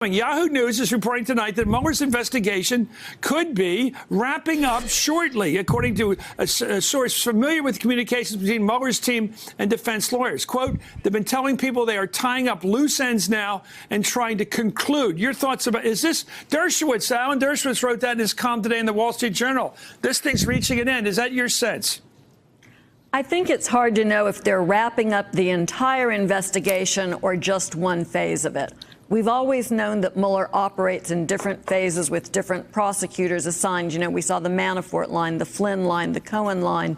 Yahoo News is reporting tonight that Mueller's investigation could be wrapping up shortly, according to a source familiar with communications between Mueller's team and defense lawyers. Quote, they've been telling people they are tying up loose ends now and trying to conclude. Your thoughts about, is this Dershowitz? Alan Dershowitz wrote that in his column today in the Wall Street Journal. This thing's reaching an end. Is that your sense? I think it's hard to know if they're wrapping up the entire investigation or just one phase of it. We've always known that Mueller operates in different phases with different prosecutors assigned. You know, we saw the Manafort line, the Flynn line, the Cohen line.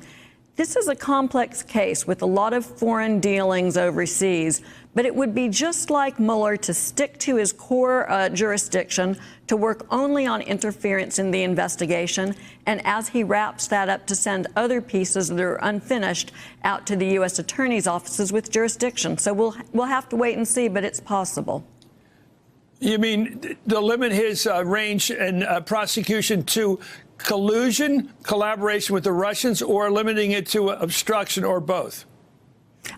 This is a complex case with a lot of foreign dealings overseas, but it would be just like Mueller to stick to his core jurisdiction, to work only on interference in the investigation, and as he wraps that up, to send other pieces that are unfinished out to the U.S. attorney's offices with jurisdiction. So we'll have to wait and see, but it's possible. You mean to limit his range and prosecution to collusion, collaboration with the Russians, or limiting it to obstruction, or both?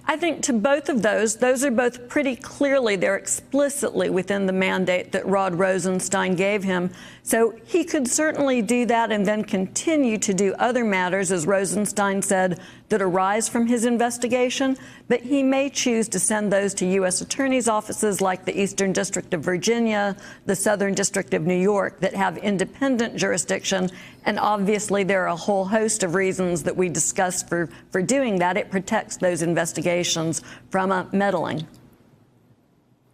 I think to both of those are both pretty clearly, they're explicitly within the mandate that Rod Rosenstein gave him. So he could certainly do that and then continue to do other matters, as Rosenstein said, that arise from his investigation. But he may choose to send those to U.S. attorneys' offices like the Eastern District of Virginia, the Southern District of New York, that have independent jurisdiction. And obviously, there are a whole host of reasons that we discussed for doing that. It protects those investigations from meddling.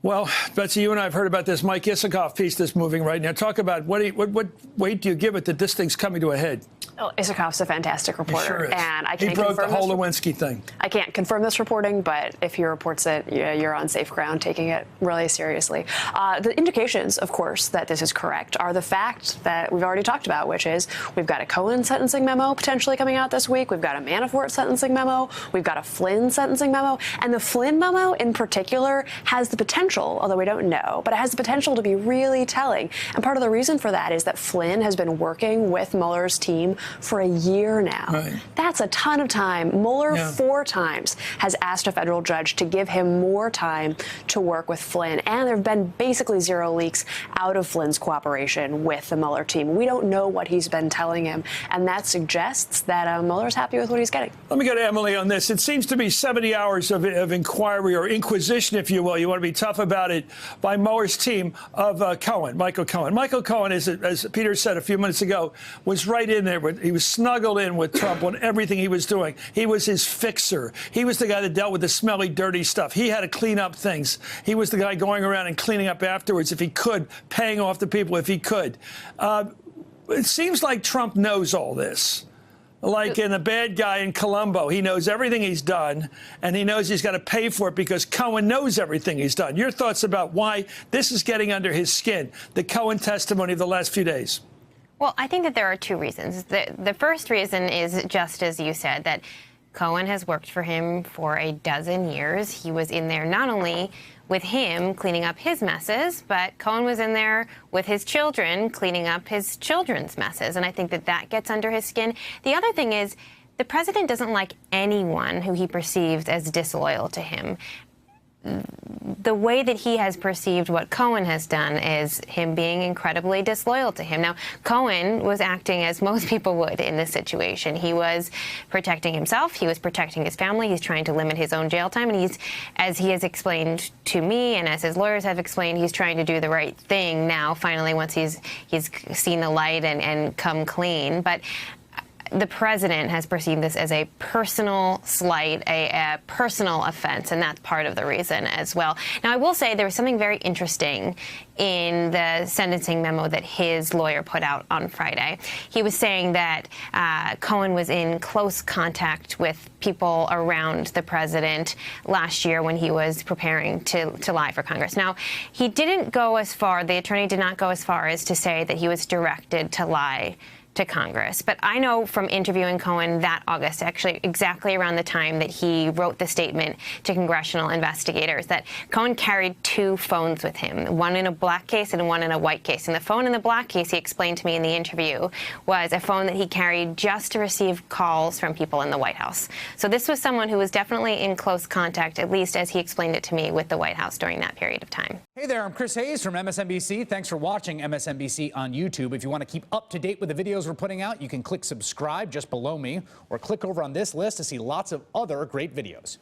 Well, Betsy, you and I have heard about this Mike Isikoff piece that's moving right now. Talk about what weight do you give it that this thing's coming to a head? Well, Isikoff's a fantastic reporter, sure is. And I can't he broke confirm the whole Lewinsky thing. I can't confirm this reporting, but if he reports it, you're on safe ground, taking it really seriously. The indications, of course, that this is correct are the fact that we've already talked about, which is we've got a Cohen sentencing memo potentially coming out this week. We've got a Manafort sentencing memo. We've got a Flynn sentencing memo. And the Flynn memo in particular has the potential, although we don't know, but it has the potential to be really telling. And part of the reason for that is that Flynn has been working with Mueller's team for a year now. Right. That's a ton of time. Mueller 4 times has asked a federal judge to give him more time to work with Flynn. And there have been basically 0 leaks out of Flynn's cooperation with the Mueller team. We don't know what he's been telling him. And that suggests that Mueller's happy with what he's getting. Let me go to Emily on this. It seems to be 70 hours of inquiry or inquisition, if you will. You want to be tough about it, by Mueller's team of Cohen, Michael Cohen. Michael Cohen, as Peter said a few minutes ago, was right in there. He was snuggled in with Trump on everything he was doing. He was his fixer. He was the guy that dealt with the smelly, dirty stuff. He had to clean up things. He was the guy going around and cleaning up afterwards if he could, paying off the people if he could. It seems like Trump knows all this. Like in The Bad Guy in Columbo, he knows everything he's done, and he knows he's got to pay for it because Cohen knows everything he's done. Your thoughts about why this is getting under his skin, the Cohen testimony of the last few days? Well, I think that there are 2 reasons. The first reason is just as you said, that Cohen has worked for him for a dozen years. He was in there not only with him cleaning up his messes, but Cohen was in there with his children cleaning up his children's messes. And I think that that gets under his skin. The other thing is the president doesn't like anyone who he perceives as disloyal to him. The way that he has perceived what Cohen has done is him being incredibly disloyal to him. Now, Cohen was acting as most people would in this situation. He was protecting himself. He was protecting his family. He's trying to limit his own jail time. And he's, as he has explained to me and as his lawyers have explained, he's trying to do the right thing now, finally, once he's seen the light and come clean. But the president has perceived this as a personal slight, a personal offense, and that's part of the reason as well. Now, I will say there was something very interesting in the sentencing memo that his lawyer put out on Friday. He was saying that Cohen was in close contact with people around the president last year when he was preparing to lie for Congress. Now, he didn't go as far, the attorney did not go as far as to say that he was directed to lie to Congress. But I know from interviewing Cohen that August, actually exactly around the time that he wrote the statement to congressional investigators, that Cohen carried 2 phones with him, one in a black case and one in a white case. And the phone in the black case, he explained to me in the interview, was a phone that he carried just to receive calls from people in the White House. So this was someone who was definitely in close contact, at least as he explained it to me, with the White House during that period of time. Hey there, I'm Chris Hayes from MSNBC. Thanks for watching MSNBC on YouTube. If you want to keep up to date with the videos we're putting out, you can click subscribe just below me or click over on this list to see lots of other great videos.